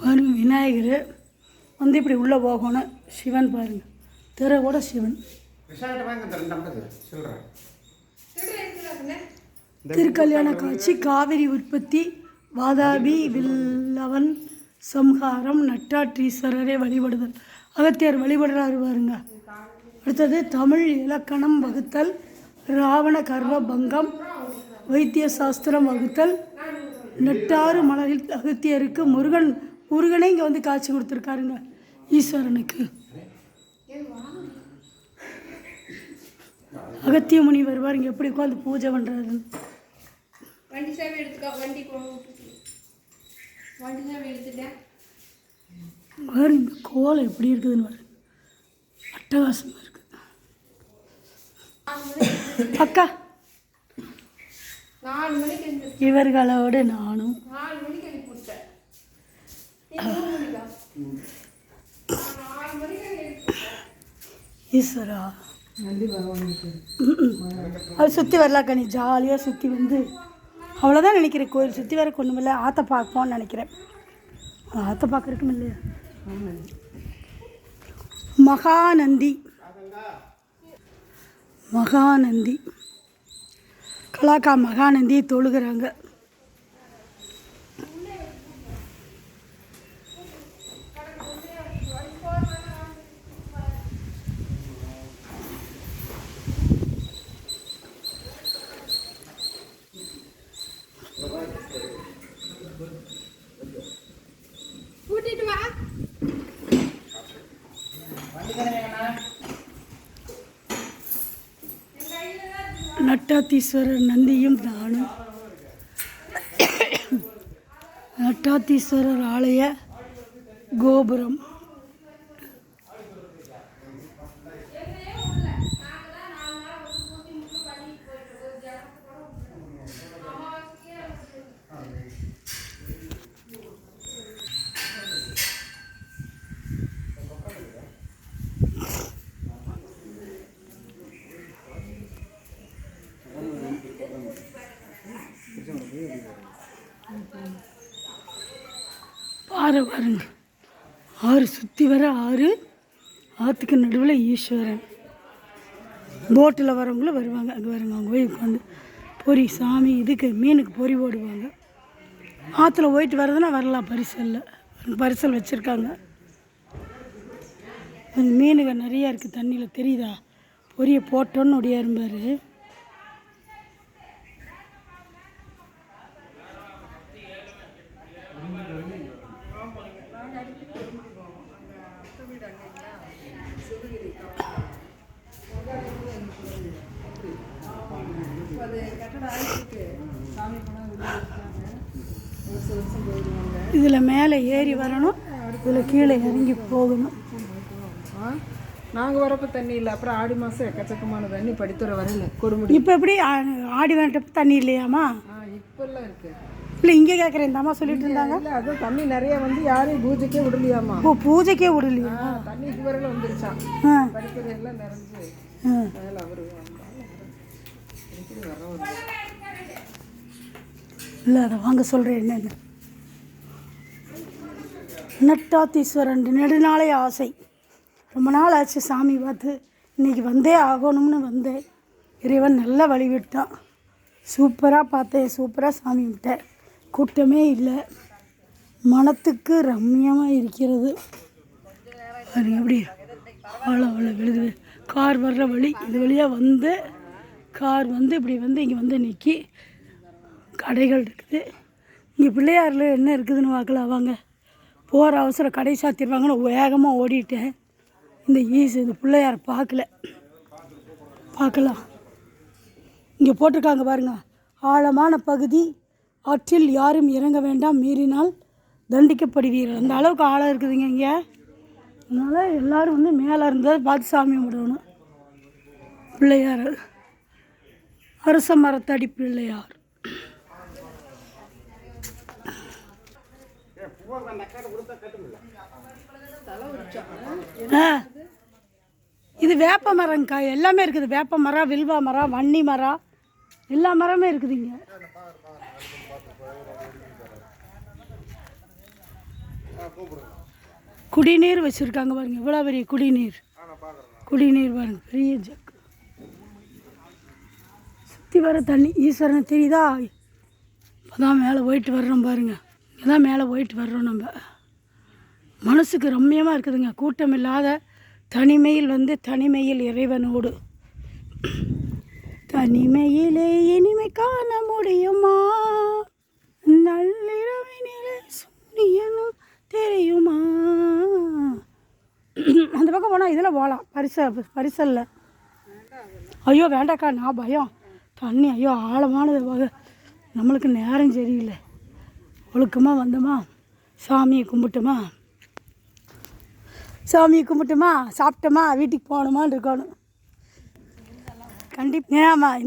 பாருங்க விநாயகர் வந்து இப்படி உள்ளே போகணும். சிவன் பாருங்கள், திரை கூட சிவன். திருக்கல்யாண காட்சி. காவிரி உற்பத்தி, வாதாபி வில்லவன் சம்ஹாரம், நட்டாற்றீஸ்வரரை வழிபடுதல். அகத்தியர் வழிபடுறாரு பாருங்க. அடுத்தது தமிழ் இலக்கணம் வகுத்தல், ராவண கர்வ பங்கம், வைத்திய சாஸ்திரம் வகுத்தல், நெட்டாறு மலரில் அகத்தியருக்கு முருகனை இங்கே வந்து காட்சி கொடுத்துருக்காருங்க ஈஸ்வரனுக்கு. அகத்திய முனி வருவார் இங்கே எப்படி உட்காந்து பூஜை பண்ணுறாரு. இந்த கோலம் எப்படி இருக்குதுன்னு பாரு, அட்டகாசமாக இருக்குது. அக்கா இவர்களோடு நானும் ஈஸ்வரா அது சுற்றி வரலாக்கா. நீ ஜாலியாக சுற்றி வந்து அவ்வளோதான் நினைக்கிறேன். கோயில் சுற்றி வர கொண்டு இல்லை, ஆற்ற பார்ப்போம்னு நினைக்கிறேன். ஆற்ற பார்க்குறக்கும் இல்லையா. மகாநந்தி மகாநந்தி கலாக்கா மகாநந்தியை தொழுகிறாங்க. நட்டாத்தீஸ்வரர் நந்தியும் நானும். நட்டாத்தீஸ்வரர் ஆலய கோபுரம். பாறை பாருங்க, ஆறு சுற்றி வர ஆறு, ஆற்றுக்கு நடுவில் ஈஸ்வரன். போட்டில் வரவங்களும் வருவாங்க. அங்கே வருங்க, அவங்க போய் உட்காந்து பொறி சாமி இதுக்கு மீனுக்கு பொறி போடுவாங்க. ஆற்றுல போயிட்டு வரதுன்னா வரலாம். பரிசல் வச்சுருக்காங்க. மீனுங்க நிறையா இருக்குது தண்ணியில், தெரியுதா? பொரியை போட்டோன்னு ஒடியா இருந்தார். இதில் மேலே ஏறி வரணும், இதில் கீழே இறங்கி போகணும். நாங்கள் வரப்போ தண்ணி இல்லை. அப்புறம் ஆடி மாதம் எக்கச்சக்கமான தண்ணி படித்துறை வரையில் கொடுமுடி. இப்போ எப்படி ஆடி வந்துட்டு தண்ணி இல்லையாமா? இப்போல்லாம் இருக்குது. இல்லை இங்கே கேட்குறேன், இந்த அம்மா சொல்லிட்டு இருந்தாங்க. இல்லை அதுவும் தண்ணி நிறைய வந்து யாரையும் பூஜைக்கே விடலையாமா. ஓ, பூஜைக்கே விடலையா? தண்ணி இதுவரையில் வந்துருச்சான். படித்துறை எல்லாம் நிறைஞ்சு மேலே அவரு இல்லை அதை வாங்க சொல்கிறேன். என்னென்ன நட்டாத்தீஸ்வரன் நெடுநாளே ஆசை. ரொம்ப நாள் ஆச்சு சாமி பார்த்து. இன்றைக்கி வந்தே ஆகணும்னு வந்தேன். இறைவன் நல்லா வழிவிட்டான். சூப்பராக பார்த்தேன், சூப்பராக சாமி விட்டேன். கூட்டமே இல்லை, மனத்துக்கு ரம்மியமாக இருக்கிறது. அது எப்படி அவ்வளோ விழுது. கார் வர்ற வழி இது வழியாக வந்து கார் வந்து இப்படி வந்து இங்கே வந்து நிற்கி கடைகள் இருக்குது. இங்கே பிள்ளையாரில் என்ன இருக்குதுன்னு பார்க்கலாம் வாங்க. போகிற அவசரம் கடை சாத்திடுவாங்கன்னு வேகமாக ஓடிட்டேன். இந்த பிள்ளையாரை பார்க்கலாம். இங்கே போட்டிருக்காங்க பாருங்கள், ஆழமான பகுதி, ஆற்றில் யாரும் இறங்க வேண்டாம், மீறினால் தண்டிக்கப்படுவீர்கள். அந்த அளவுக்கு ஆழம் இருக்குதுங்க இங்கே. அதனால் எல்லோரும் வந்து மேலே இருந்தால் பார்த்து சாமி கும்பிடணும். பிள்ளையார் அரச மரத்தடி பிள்ளையார். இது வேப்ப மரங்க்கா, எல்லாமே இருக்குது. வேப்ப மரம், வில்வா மரம், வன்னி மரம், எல்லா மரமே இருக்குதுங்க. குடிநீர் வச்சுருக்காங்க பாருங்க, இவ்வளோ பெரிய குடிநீர். குடிநீர் பாருங்க, பெரிய ஜக்கு. சுற்றி வர தண்ணி ஈஸ்வரன் தெரியுதா? இப்போ தான் மேலே போயிட்டு வர்றோம் பாருங்க. இங்கே தான் மேலே போயிட்டு வர்றோம். நம்ம மனசுக்கு ரம்மியமாக இருக்குதுங்க. கூட்டம் இல்லாத தனிமையில் தனிமையில் இறைவனோடு. தனிமையிலே இனிமை காண முடியுமா? நள்ளிரவினிலே சூரியனும் தெரியுமா? அந்த பக்கம் போனால் இதில் போகலாம், பரிசலில். ஐயோ வேண்டாக்கா, நான் பயம் தண்ணி. ஐயோ ஆழமானது. நம்மளுக்கு நேரம் சரியில்லை. ஒழுக்கமாக வந்தோமா, சாமியை கும்பிட்டோமா, சாப்பிட்டோமா, வீட்டுக்கு போகணுமான்னு இருக்கணும் கண்டிப்பாக. ஆமாம்.